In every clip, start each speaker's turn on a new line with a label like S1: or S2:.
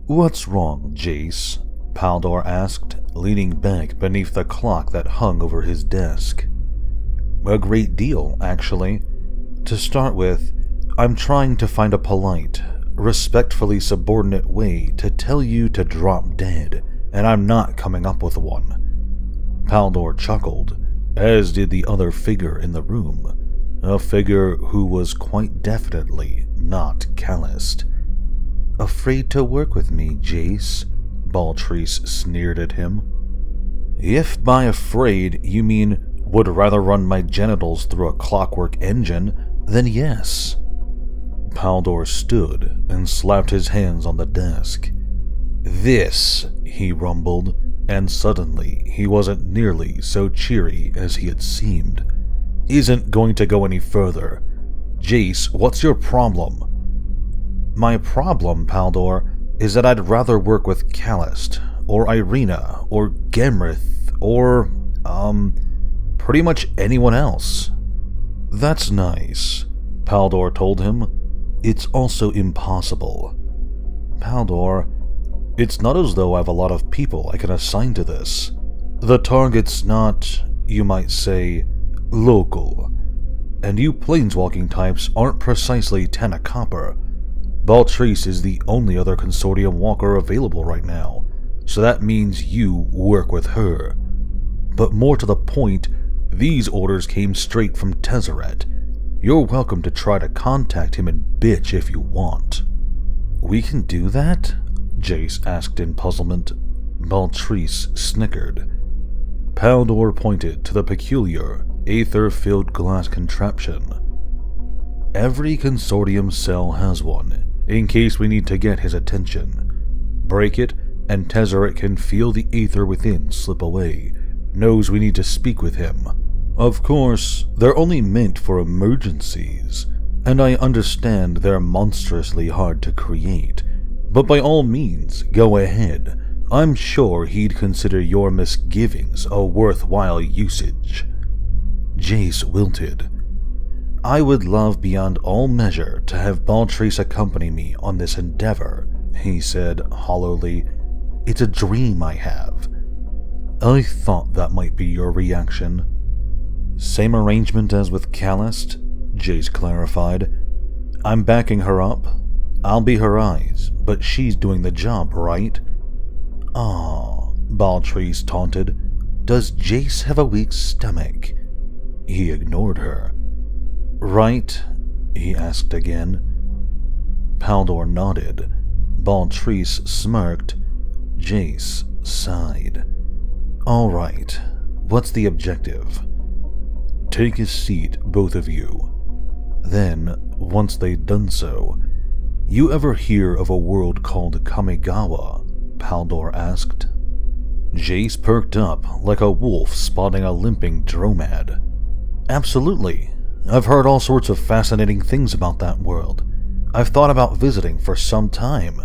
S1: "What's wrong, Jace?" Paldor asked, leaning back beneath the clock that hung over his desk. "A great deal, actually. To start with, I'm trying to find a polite, respectfully subordinate way to tell you to drop dead, and I'm not coming up with one." Paldor chuckled, as did the other figure in the room, a figure who was quite definitely not calloused. "Afraid to work with me, Jace?" Baltrice sneered at him. "If by afraid you mean would rather run my genitals through a clockwork engine, then yes." Paldor stood and slapped his hands on the desk. "This," he rumbled, and suddenly he wasn't nearly so cheery as he had seemed, "isn't going to go any further. Jace, what's your problem?" "My problem, Paldor, is that I'd rather work with Callist, or Irina, or Gemrith, or, pretty much anyone else." "That's nice," Paldor told him. "It's also impossible." "Paldor, it's not as though I have a lot of people I can assign to this. The target's not, you might say, local. And you planeswalking types aren't precisely 10 a copper. Baltrice is the only other Consortium walker available right now, so that means you work with her. But more to the point, these orders came straight from Tezzeret. You're welcome to try to contact him and bitch if you want." "We can do that?" Jace asked in puzzlement. Baltrice snickered. Paldor pointed to the peculiar, aether-filled glass contraption. "Every Consortium cell has one, in case we need to get his attention. Break it, and Tezzeret can feel the aether within slip away, knows we need to speak with him. Of course, they're only meant for emergencies, and I understand they're monstrously hard to create, but by all means, go ahead. I'm sure he'd consider your misgivings a worthwhile usage." Jace wilted. "I would love beyond all measure to have Baltrice accompany me on this endeavor," he said hollowly. "It's a dream I have." "I thought that might be your reaction." "Same arrangement as with Callist," Jace clarified. "I'm backing her up. I'll be her eyes, but she's doing the job, right?" "Aw," Baltrice taunted. "Does Jace have a weak stomach?" He ignored her. "Right?" he asked again. Paldor nodded. Baltrice smirked. Jace sighed. "All right. What's the objective?" "Take a seat, both of you." Then, once they'd done so, "You ever hear of a world called Kamigawa?" Paldor asked. Jace perked up like a wolf spotting a limping dromad. "Absolutely. I've heard all sorts of fascinating things about that world. I've thought about visiting for some time."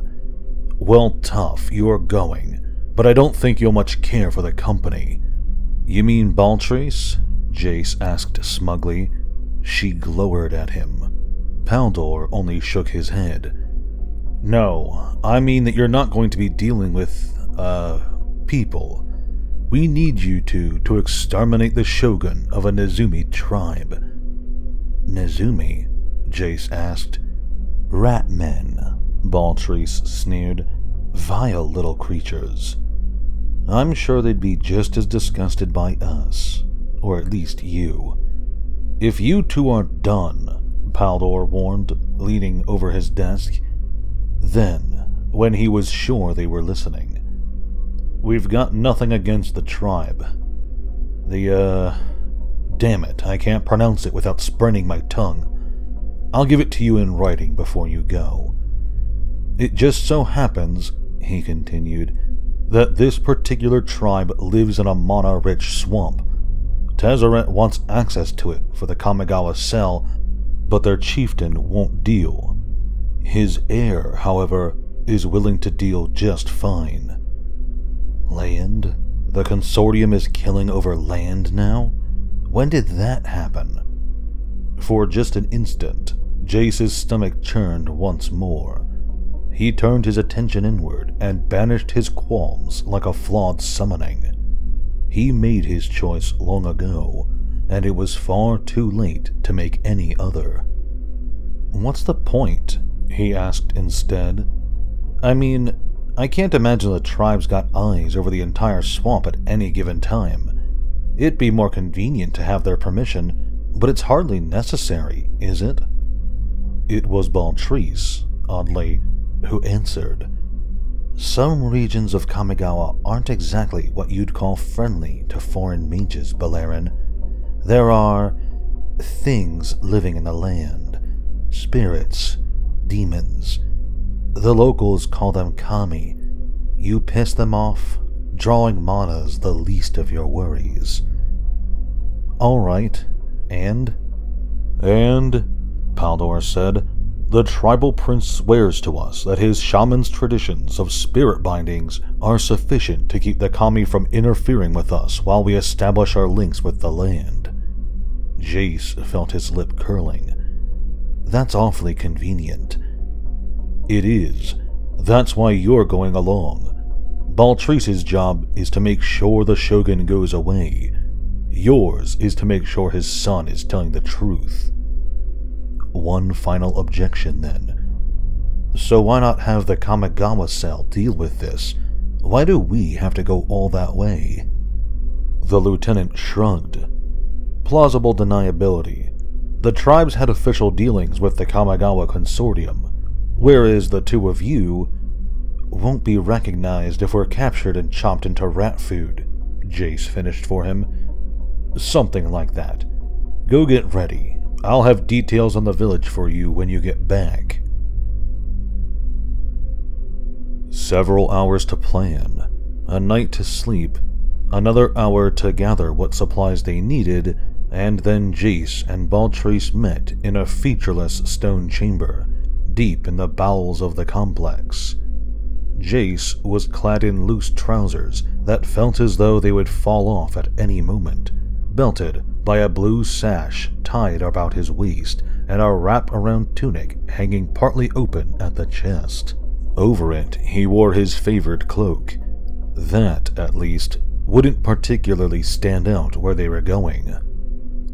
S1: "Well, tough, you're going, but I don't think you'll much care for the company." "You mean Baltrice?" Jace asked smugly. She glowered at him. Paldor only shook his head. "No, I mean that you're not going to be dealing with, people. We need you to exterminate the shogun of a Nezumi tribe." "Nezumi?" Jace asked. "Rat men," Baltrice sneered. "Vile little creatures. I'm sure they'd be just as disgusted by us, or at least you." "If you two aren't done," Paldor warned, leaning over his desk. Then, when he was sure they were listening, "We've got nothing against the tribe. Damn it, I can't pronounce it without spraining my tongue. I'll give it to you in writing before you go. It just so happens," he continued, "that this particular tribe lives in a mana-rich swamp. Tezzeret wants access to it for the Kamigawa cell, but their chieftain won't deal. His heir, however, is willing to deal just fine." "Land? The Consortium is killing over land now? When did that happen?" For just an instant, Jace's stomach churned once more. he turned his attention inward and banished his qualms like a flawed summoning. He made his choice long ago, and it was far too late to make any other. "What's the point?" he asked instead. "I mean, I can't imagine the tribe's got eyes over the entire swamp at any given time. It'd be more convenient to have their permission, but it's hardly necessary, is it?" It was Baltrice, oddly, who answered. "Some regions of Kamigawa aren't exactly what you'd call friendly to foreign mages, Balerin. There are things living in the land. Spirits, demons. The locals call them kami. You piss them off, drawing mana's the least of your worries." "All right, and?" "And," Paldor said, "the tribal prince swears to us that his shaman's traditions of spirit bindings are sufficient to keep the kami from interfering with us while we establish our links with the land." Jace felt his lip curling. "That's awfully convenient." "It is. That's why you're going along. Baltrice's job is to make sure the shogun goes away. Yours is to make sure his son is telling the truth." One final objection, then. "So why not have the Kamigawa cell deal with this? Why do we have to go all that way?" The lieutenant shrugged. "Plausible deniability. The tribes had official dealings with the Kamigawa Consortium, whereas the two of you won't be recognized if we're captured and chopped into rat food," Jace finished for him. "Something like that. Go get ready. I'll have details on the village for you when you get back." Several hours to plan, a night to sleep, another hour to gather what supplies they needed, and then Jace and Baltrice met in a featureless stone chamber, deep in the bowels of the complex. Jace was clad in loose trousers that felt as though they would fall off at any moment, belted by a blue sash tied about his waist and a wrap-around tunic hanging partly open at the chest. Over it, he wore his favorite cloak. That, at least, wouldn't particularly stand out where they were going.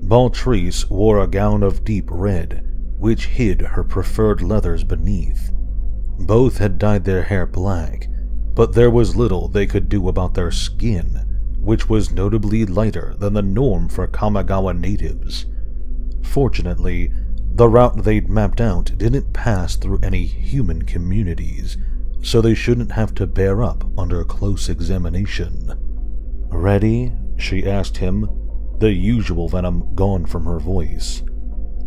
S1: Baltrice wore a gown of deep red, which hid her preferred leathers beneath. Both had dyed their hair black, but there was little they could do about their skin, which was notably lighter than the norm for Kamigawa natives. Fortunately, the route they'd mapped out didn't pass through any human communities, so they shouldn't have to bear up under close examination. "Ready?" she asked him, the usual venom gone from her voice.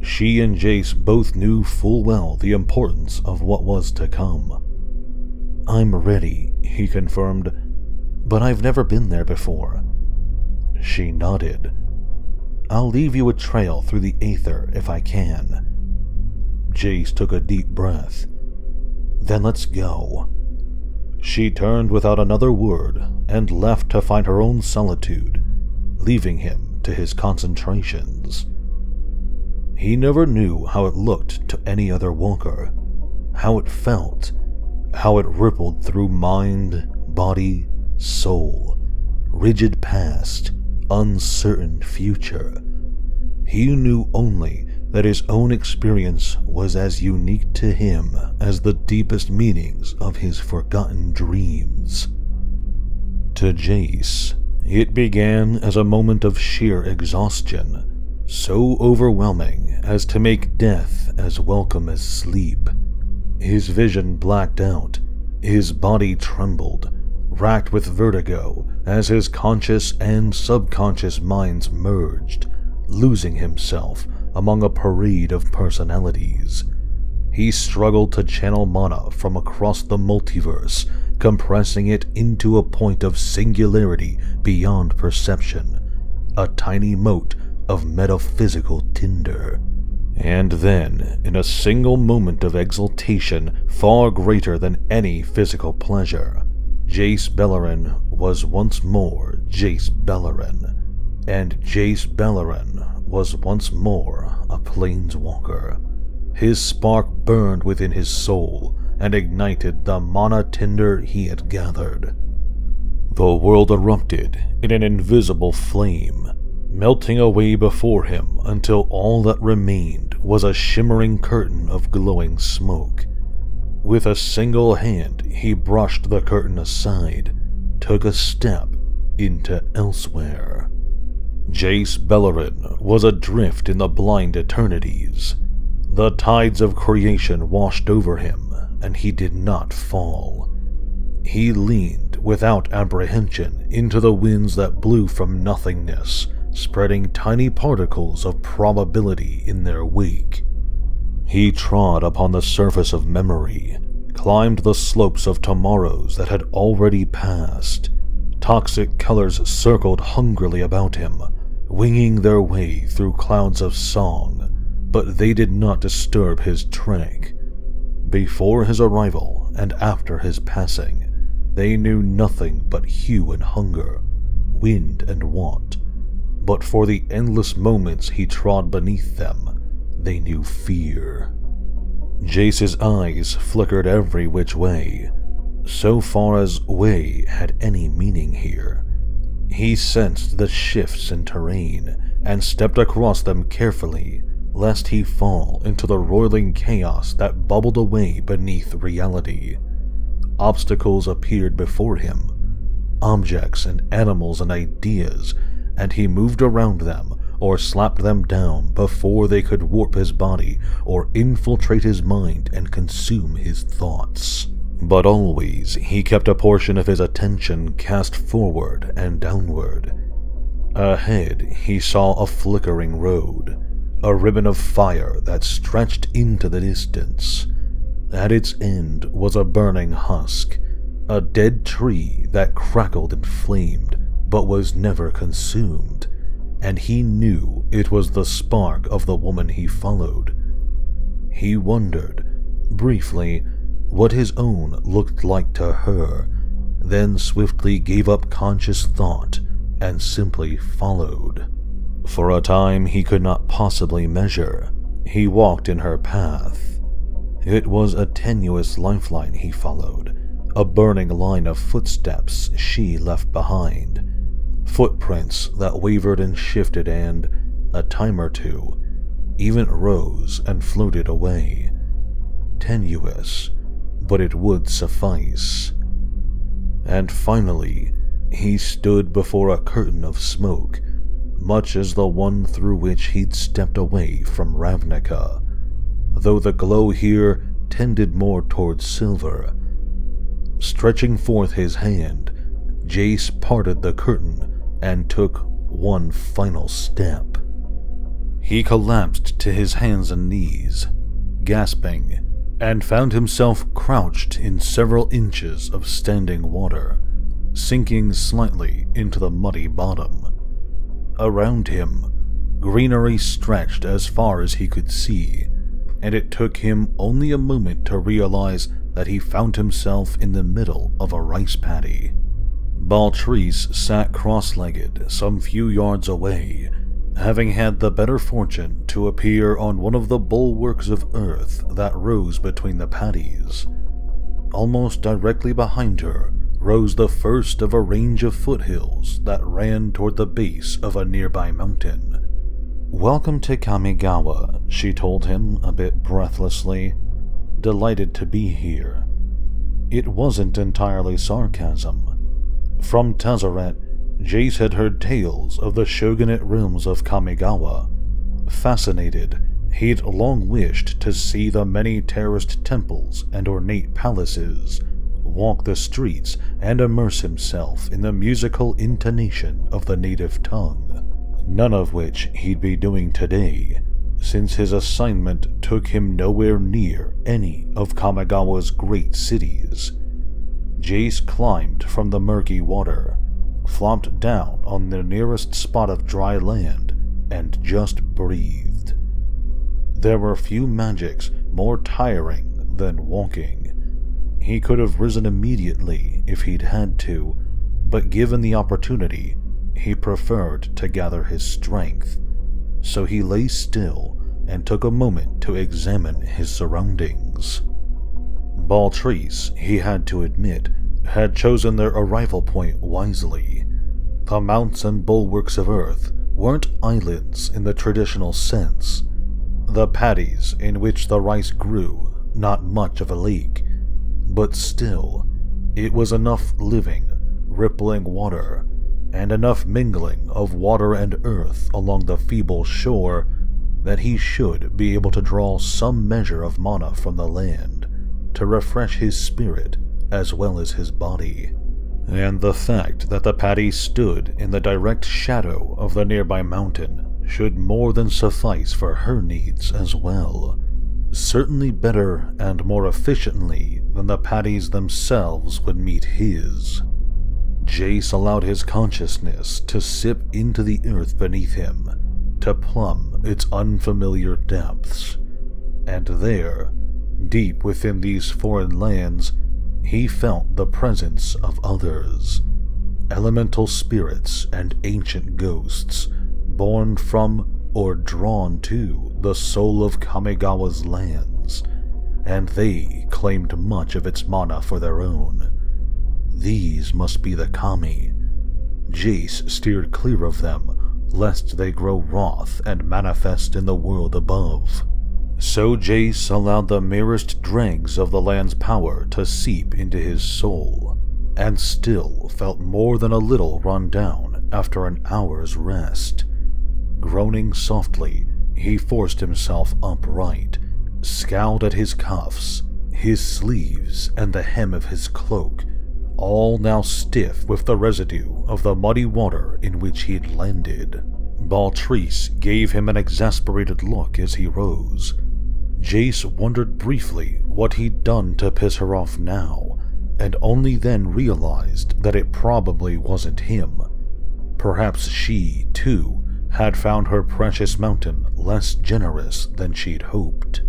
S1: She and Jace both knew full well the importance of what was to come. "I'm ready," he confirmed, "but I've never been there before." She nodded. "I'll leave you a trail through the aether if I can." Jace took a deep breath. "Then let's go." She turned without another word and left to find her own solitude, leaving him to his concentrations. He never knew how it looked to any other walker, how it felt, how it rippled through mind, body, soul, rigid past, uncertain future. He knew only that his own experience was as unique to him as the deepest meanings of his forgotten dreams. To Jace, it began as a moment of sheer exhaustion, so overwhelming as to make death as welcome as sleep. His vision blacked out, his body trembled, racked with vertigo as his conscious and subconscious minds merged, losing himself among a parade of personalities. He struggled to channel mana from across the multiverse, compressing it into a point of singularity beyond perception, a tiny mote of metaphysical tinder. And then, in a single moment of exultation far greater than any physical pleasure, Jace Beleren was once more Jace Beleren, and Jace Beleren was once more a planeswalker. His spark burned within his soul, and ignited the mana tinder he had gathered. The world erupted in an invisible flame, melting away before him until all that remained was a shimmering curtain of glowing smoke. With a single hand, he brushed the curtain aside, took a step into elsewhere. Jace Bellerin was adrift in the blind eternities. The tides of creation washed over him, and he did not fall. He leaned without apprehension into the winds that blew from nothingness, spreading tiny particles of probability in their wake. He trod upon the surface of memory, climbed the slopes of tomorrows that had already passed. Toxic colors circled hungrily about him, winging their way through clouds of song, but they did not disturb his trek. Before his arrival and after his passing, they knew nothing but hue and hunger, wind and want. But for the endless moments he trod beneath them, they knew fear. Jace's eyes flickered every which way, so far as way had any meaning here. He sensed the shifts in terrain and stepped across them carefully, lest he fall into the roiling chaos that bubbled away beneath reality. Obstacles appeared before him, objects and animals and ideas, and he moved around them or slapped them down before they could warp his body or infiltrate his mind and consume his thoughts. But always he kept a portion of his attention cast forward and downward. Ahead he saw a flickering road, a ribbon of fire that stretched into the distance. At its end was a burning husk, a dead tree that crackled and flamed but was never consumed, and he knew it was the spark of the woman he followed. He wondered, briefly, what his own looked like to her, then swiftly gave up conscious thought and simply followed. For a time he could not possibly measure, he walked in her path. It was a tenuous lifeline he followed, a burning line of footsteps she left behind. Footprints that wavered and shifted and, a time or two, even rose and floated away. Tenuous, but it would suffice. And finally, he stood before a curtain of smoke, much as the one through which he'd stepped away from Ravnica, though the glow here tended more towards silver. Stretching forth his hand, Jace parted the curtain and took one final step. He collapsed to his hands and knees, gasping, and found himself crouched in several inches of standing water, sinking slightly into the muddy bottom. Around him, greenery stretched as far as he could see, and it took him only a moment to realize that he found himself in the middle of a rice paddy. Baltrice sat cross-legged some few yards away, having had the better fortune to appear on one of the bulwarks of earth that rose between the paddies. Almost directly behind her rose the first of a range of foothills that ran toward the base of a nearby mountain. "Welcome to Kamigawa," she told him a bit breathlessly. "Delighted to be here." It wasn't entirely sarcasm. From Tezzeret, Jace had heard tales of the shogunate realms of Kamigawa. Fascinated, he'd long wished to see the many terraced temples and ornate palaces, walk the streets, and immerse himself in the musical intonation of the native tongue. None of which he'd be doing today, since his assignment took him nowhere near any of Kamigawa's great cities. Jace climbed from the murky water, flopped down on the nearest spot of dry land, and just breathed. There were few magics more tiring than walking. He could have risen immediately if he'd had to, but given the opportunity, he preferred to gather his strength, so he lay still and took a moment to examine his surroundings. Baltrice, he had to admit, had chosen their arrival point wisely. The mounts and bulwarks of Earth weren't islands in the traditional sense. The paddies in which the rice grew, not much of a lake, but still, it was enough living, rippling water, and enough mingling of water and earth along the feeble shore that he should be able to draw some measure of mana from the land to refresh his spirit as well as his body. And the fact that the paddies stood in the direct shadow of the nearby mountain should more than suffice for her needs as well. Certainly better and more efficiently than the paddies themselves would meet his. Jace allowed his consciousness to sip into the earth beneath him, to plumb its unfamiliar depths. And there, deep within these foreign lands, he felt the presence of others. Elemental spirits and ancient ghosts, born from or drawn to the soul of Kamigawa's lands, and they claimed much of its mana for their own. These must be the Kami. Jace steered clear of them, lest they grow wroth and manifest in the world above. So Jace allowed the merest dregs of the land's power to seep into his soul, and still felt more than a little run down after an hour's rest. Groaning softly, he forced himself upright, scowled at his cuffs, his sleeves, and the hem of his cloak, all now stiff with the residue of the muddy water in which he'd landed. Baltrice gave him an exasperated look as he rose. Jace wondered briefly what he'd done to piss her off now, and only then realized that it probably wasn't him. Perhaps she, too, had found her precious mountain less generous than she'd hoped.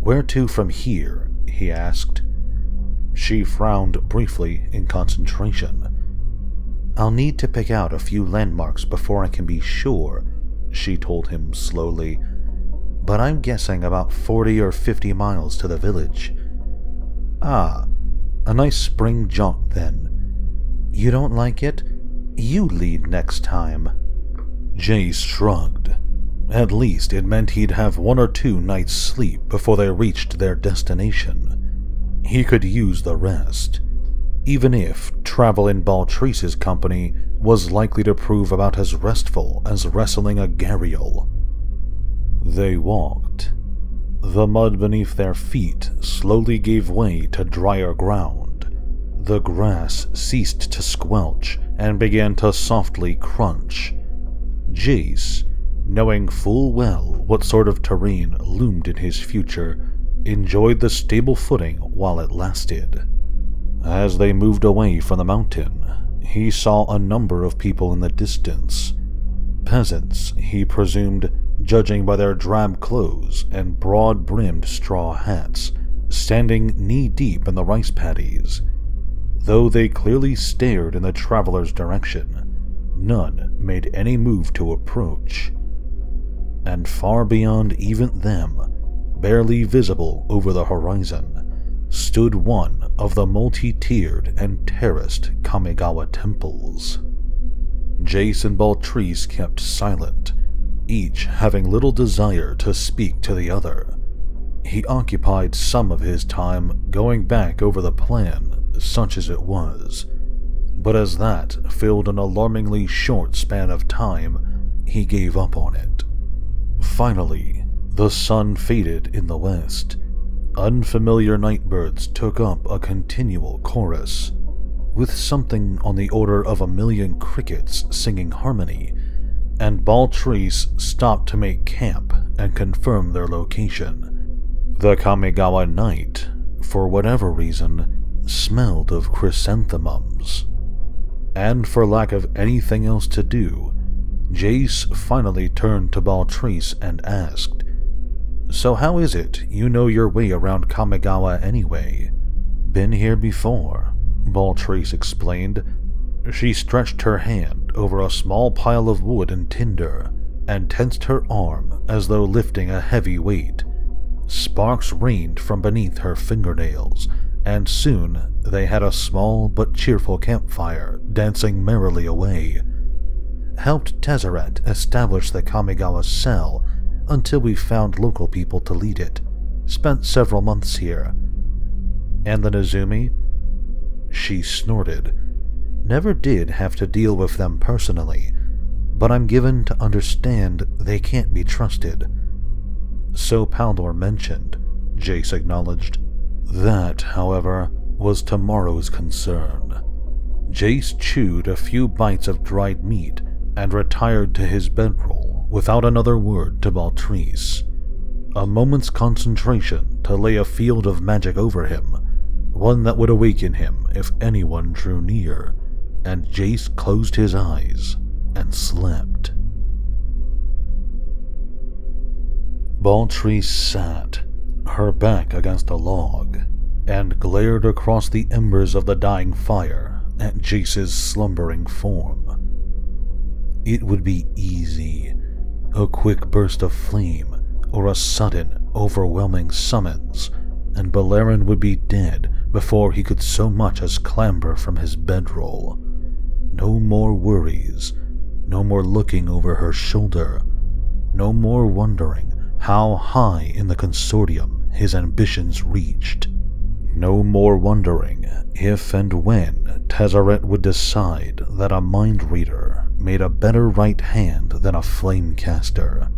S1: "Where to from here?" he asked. She frowned briefly in concentration. "I'll need to pick out a few landmarks before I can be sure," she told him slowly, "but I'm guessing about 40 or 50 miles to the village." "Ah, a nice spring jaunt then. You don't like it? You lead next time." Jace shrugged. At least it meant he'd have 1 or 2 nights' sleep before they reached their destination. He could use the rest, even if travel in Baltrice's company was likely to prove about as restful as wrestling a gharial. They walked. The mud beneath their feet slowly gave way to drier ground. The grass ceased to squelch and began to softly crunch. Jace, knowing full well what sort of terrain loomed in his future, enjoyed the stable footing while it lasted. As they moved away from the mountain, he saw a number of people in the distance. Peasants, he presumed, judging by their drab clothes and broad-brimmed straw hats, standing knee-deep in the rice paddies. Though they clearly stared in the traveler's direction, none made any move to approach. And far beyond even them, barely visible over the horizon, stood one of the multi-tiered and terraced Kamigawa temples. Jace and Baltrice kept silent, each having little desire to speak to the other. He occupied some of his time going back over the plan, such as it was, but as that filled an alarmingly short span of time, he gave up on it. Finally, the sun faded in the west. Unfamiliar nightbirds took up a continual chorus, with something on the order of 1,000,000 crickets singing harmony, and Baltrice stopped to make camp and confirm their location. The Kamigawa night, for whatever reason, smelled of chrysanthemums. And for lack of anything else to do, Jace finally turned to Baltrice and asked, "So how is it you know your way around Kamigawa anyway?" "Been here before," Baltrice explained. She stretched her hand over a small pile of wood and tinder, and tensed her arm as though lifting a heavy weight. Sparks rained from beneath her fingernails, and soon they had a small but cheerful campfire dancing merrily away. Helped Tezzeret establish the Kamigawa cell until we found local people to lead it. Spent several months here. And the Nezumi? She snorted. Never did have to deal with them personally, but I'm given to understand they can't be trusted. So Paldor mentioned, Jace acknowledged. That, however, was tomorrow's concern. Jace chewed a few bites of dried meat and retired to his bedroll without another word to Baltrice. A moment's concentration to lay a field of magic over him, one that would awaken him if anyone drew near, and Jace closed his eyes and slept. Baltrice sat, her back against a log, and glared across the embers of the dying fire at Jace's slumbering form. It would be easy, a quick burst of flame, or a sudden, overwhelming summons, and Beleren would be dead before he could so much as clamber from his bedroll. No more worries, no more looking over her shoulder, no more wondering how high in the consortium his ambitions reached. No more wondering if and when Tezzeret would decide that a mind reader made a better right hand than a flame caster.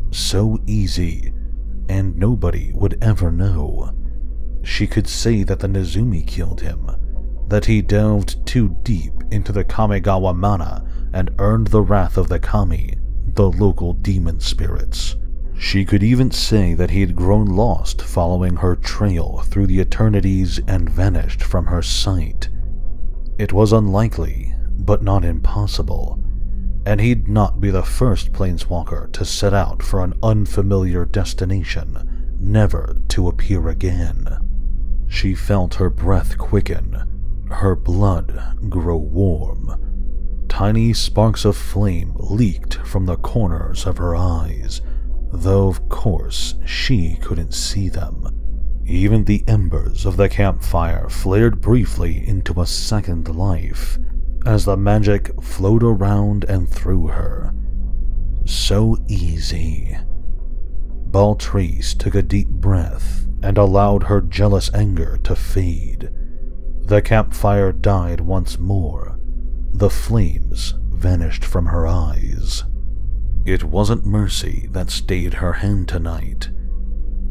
S1: So easy, and nobody would ever know. She could say that the Nezumi killed him, that he delved too deep into the Kamigawa mana and earned the wrath of the Kami, the local demon spirits. She could even say that he had grown lost following her trail through the eternities and vanished from her sight. It was unlikely, but not impossible, and he'd not be the first planeswalker to set out for an unfamiliar destination, never to appear again. She felt her breath quicken, her blood grow warm. Tiny sparks of flame leaked from the corners of her eyes, though of course she couldn't see them. Even the embers of the campfire flared briefly into a second life, as the magic flowed around and through her. So easy. Baltrice took a deep breath and allowed her jealous anger to fade. The campfire died once more. The flames vanished from her eyes. It wasn't mercy that stayed her hand tonight.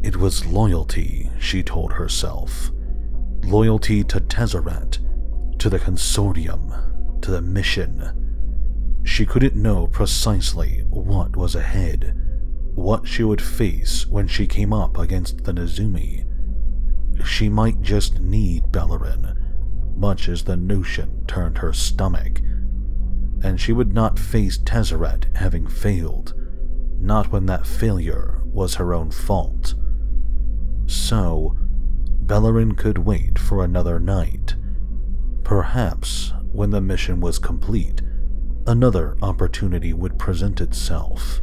S1: It was loyalty, she told herself. Loyalty to Tezzeret, to the consortium, to the mission. She couldn't know precisely what was ahead, what she would face when she came up against the Nezumi. She might just need Beleren, much as the notion turned her stomach. And she would not face Tezzeret having failed, not when that failure was her own fault. So, Beleren could wait for another night. Perhaps, when the mission was complete, another opportunity would present itself.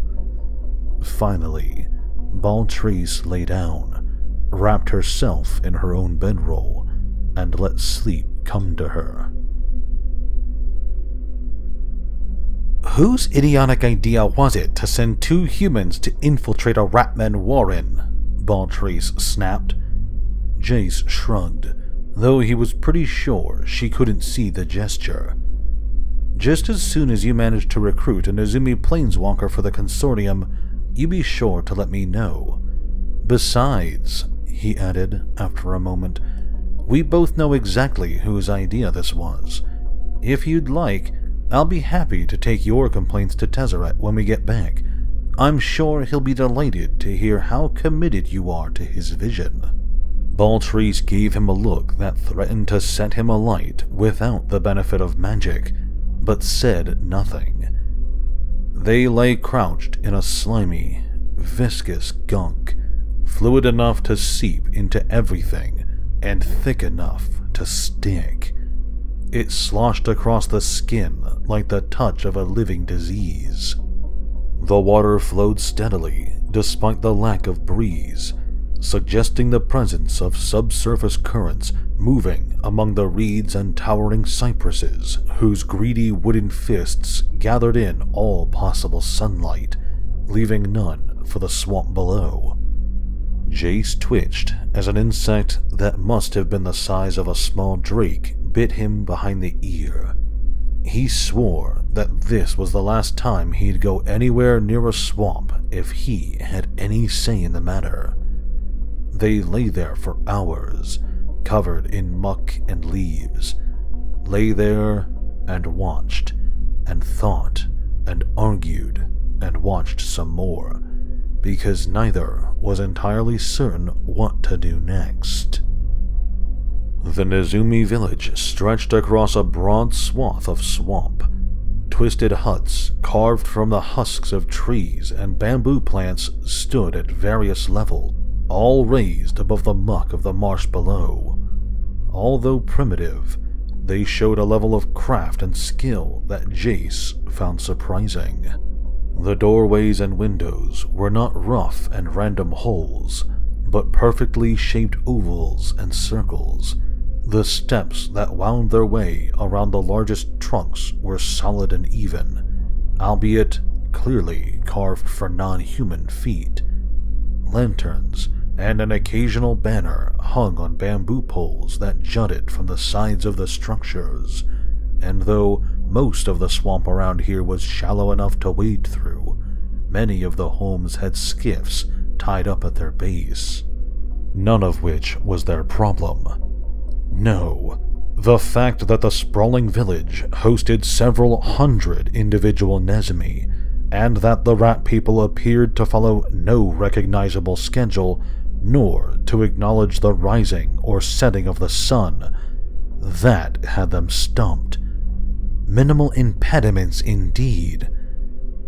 S1: Finally, Baltrice lay down, wrapped herself in her own bedroll, and let sleep come to her. Whose idiotic idea was it to send 2 humans to infiltrate a Ratman warren? Baltrice snapped. Jace shrugged, though he was pretty sure she couldn't see the gesture. Just as soon as you manage to recruit a Nezumi planeswalker for the consortium, you be sure to let me know. Besides, he added after a moment, we both know exactly whose idea this was. If you'd like, I'll be happy to take your complaints to Tezzeret when we get back. I'm sure he'll be delighted to hear how committed you are to his vision. Baltrice gave him a look that threatened to set him alight without the benefit of magic, but said nothing. They lay crouched in a slimy, viscous gunk, fluid enough to seep into everything and thick enough to stick. It sloshed across the skin like the touch of a living disease. The water flowed steadily, despite the lack of breeze, suggesting the presence of subsurface currents moving among the reeds and towering cypresses whose greedy wooden fists gathered in all possible sunlight, leaving none for the swamp below. Jace twitched as an insect that must have been the size of a small drake bit him behind the ear. He swore that this was the last time he'd go anywhere near a swamp if he had any say in the matter. They lay there for hours, covered in muck and leaves, lay there and watched, and thought, and argued, and watched some more, because neither was entirely certain what to do next. The Nezumi village stretched across a broad swath of swamp. Twisted huts carved from the husks of trees and bamboo plants stood at various levels, all raised above the muck of the marsh below. Although primitive, they showed a level of craft and skill that Jace found surprising. The doorways and windows were not rough and random holes, but perfectly shaped ovals and circles. The steps that wound their way around the largest trunks were solid and even, albeit clearly carved for non-human feet. Lanterns and an occasional banner hung on bamboo poles that jutted from the sides of the structures, and though most of the swamp around here was shallow enough to wade through, many of the homes had skiffs tied up at their base. None of which was their problem. No, the fact that the sprawling village hosted several hundred individual Nezumi, and that the rat people appeared to follow no recognizable schedule, nor to acknowledge the rising or setting of the sun, that had them stumped. Minimal impediments indeed.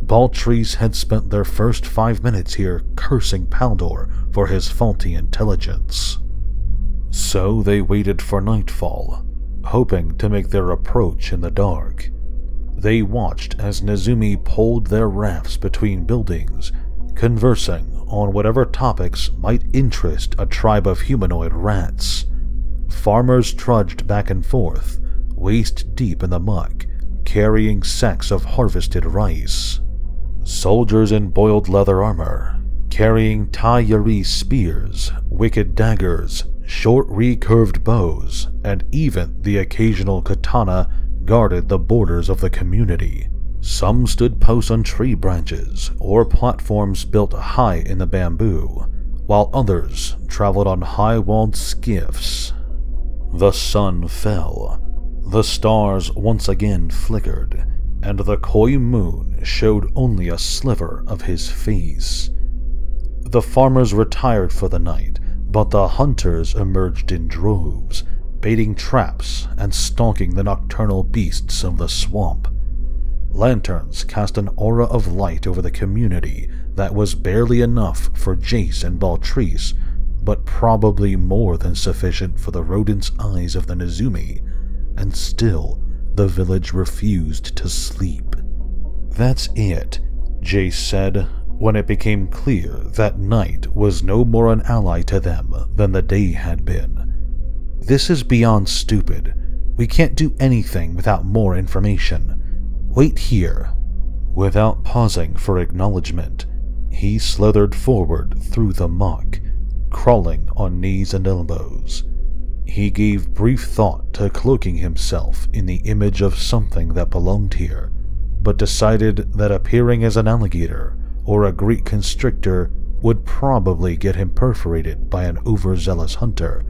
S1: Baltrice had spent their first 5 minutes here cursing Paldor for his faulty intelligence. So they waited for nightfall, hoping to make their approach in the dark. They watched as Nezumi poled their rafts between buildings, conversing on whatever topics might interest a tribe of humanoid rats. Farmers trudged back and forth, waist deep in the muck, carrying sacks of harvested rice. Soldiers in boiled leather armor, carrying Tai-Yari spears, wicked daggers, short recurved bows, and even the occasional katana guarded the borders of the community. Some stood posts on tree branches or platforms built high in the bamboo, while others traveled on high-walled skiffs. The sun fell. The stars once again flickered, and the coy moon showed only a sliver of his face. The farmers retired for the night, but the hunters emerged in droves, baiting traps and stalking the nocturnal beasts of the swamp. Lanterns cast an aura of light over the community that was barely enough for Jace and Baltrice, but probably more than sufficient for the rodent's eyes of the Nezumi, and still the village refused to sleep. "That's it," Jace said, when it became clear that night was no more an ally to them than the day had been. "This is beyond stupid. We can't do anything without more information. Wait here." Without pausing for acknowledgement, he slithered forward through the muck, crawling on knees and elbows. He gave brief thought to cloaking himself in the image of something that belonged here, but decided that appearing as an alligator or a Greek constrictor would probably get him perforated by an overzealous hunter,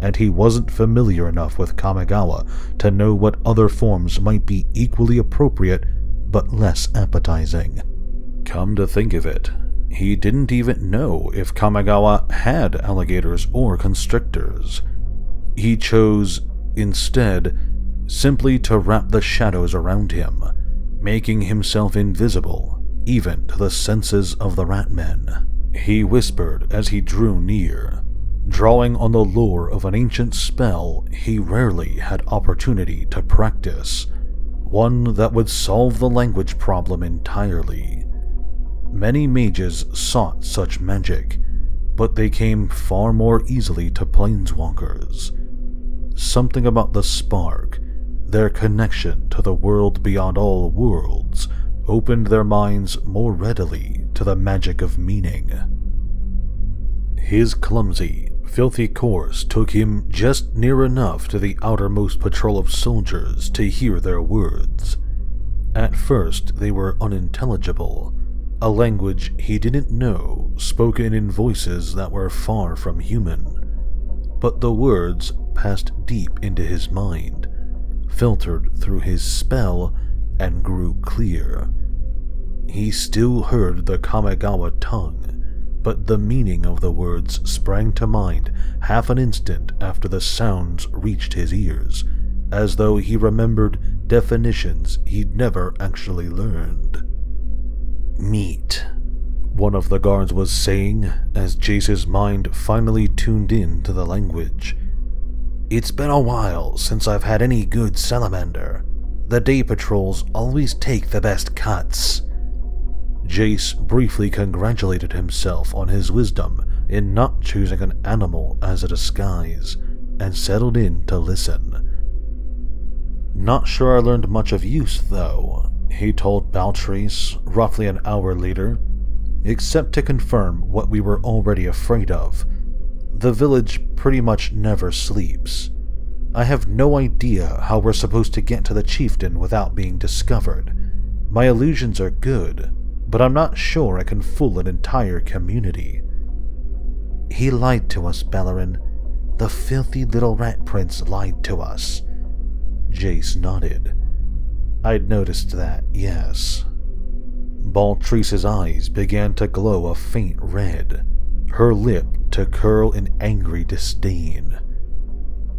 S1: and he wasn't familiar enough with Kamigawa to know what other forms might be equally appropriate but less appetizing. Come to think of it, he didn't even know if Kamigawa had alligators or constrictors. He chose, instead, simply to wrap the shadows around him, making himself invisible, even to the senses of the ratmen. He whispered as he drew near, drawing on the lore of an ancient spell he rarely had opportunity to practice, one that would solve the language problem entirely. Many mages sought such magic, but they came far more easily to planeswalkers. Something about the spark, their connection to the world beyond all worlds, opened their minds more readily to the magic of meaning. His clumsy, filthy course took him just near enough to the outermost patrol of soldiers to hear their words. At first they were unintelligible, a language he didn't know, spoken in voices that were far from human. But the words passed deep into his mind, filtered through his spell, and grew clear. He still heard the Kamigawa tongue, but the meaning of the words sprang to mind half an instant after the sounds reached his ears, as though he remembered definitions he'd never actually learned. "Meat," one of the guards was saying as Jace's mind finally tuned in to the language. "It's been a while since I've had any good salamander. The day patrols always take the best cuts." Jace briefly congratulated himself on his wisdom in not choosing an animal as a disguise, and settled in to listen. "Not sure I learned much of use, though," he told Baltrice roughly an hour later, "except to confirm what we were already afraid of. The village pretty much never sleeps. I have no idea how we're supposed to get to the chieftain without being discovered. My illusions are good, but I'm not sure I can fool an entire community." "He lied to us, Bellerin. The filthy little rat prince lied to us." Jace nodded. "I'd noticed that, yes." Baltrice's eyes began to glow a faint red, her lip to curl in angry disdain.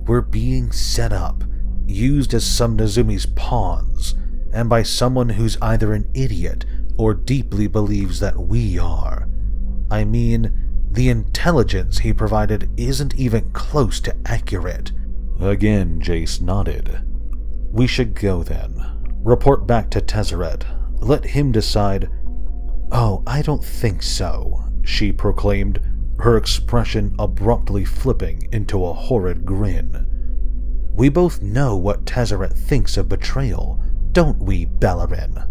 S1: "We're being set up, used as some Nezumi's pawns, and by someone who's either an idiot or deeply believes that we are. I mean, the intelligence he provided isn't even close to accurate." Again, Jace nodded. "We should go then. Report back to Tezzeret. Let him decide." "Oh, I don't think so," she proclaimed, her expression abruptly flipping into a horrid grin. "We both know what Tezzeret thinks of betrayal, don't we, Bellerin?"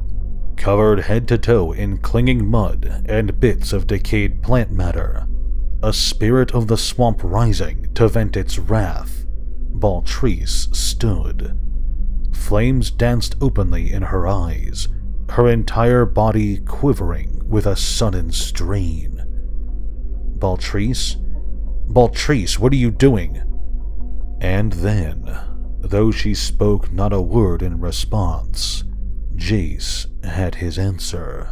S1: Covered head to toe in clinging mud and bits of decayed plant matter, a spirit of the swamp rising to vent its wrath, Baltrice stood. Flames danced openly in her eyes, her entire body quivering with a sudden strain. "Baltrice? Baltrice, what are you doing?" And then, though she spoke not a word in response, Jace had his answer.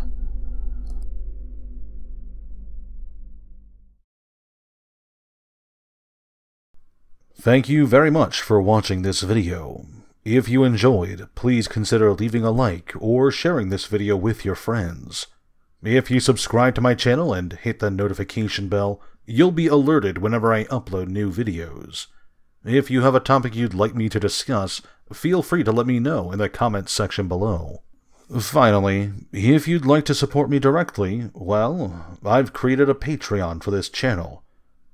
S1: Thank you very much for watching this video. If you enjoyed, please consider leaving a like or sharing this video with your friends. If you subscribe to my channel and hit the notification bell, you'll be alerted whenever I upload new videos. If you have a topic you'd like me to discuss, feel free to let me know in the comments section below. Finally, if you'd like to support me directly, well, I've created a Patreon for this channel.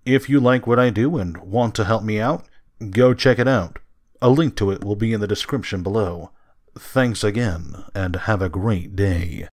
S1: If you like what I do and want to help me out, go check it out. A link to it will be in the description below. Thanks again, and have a great day.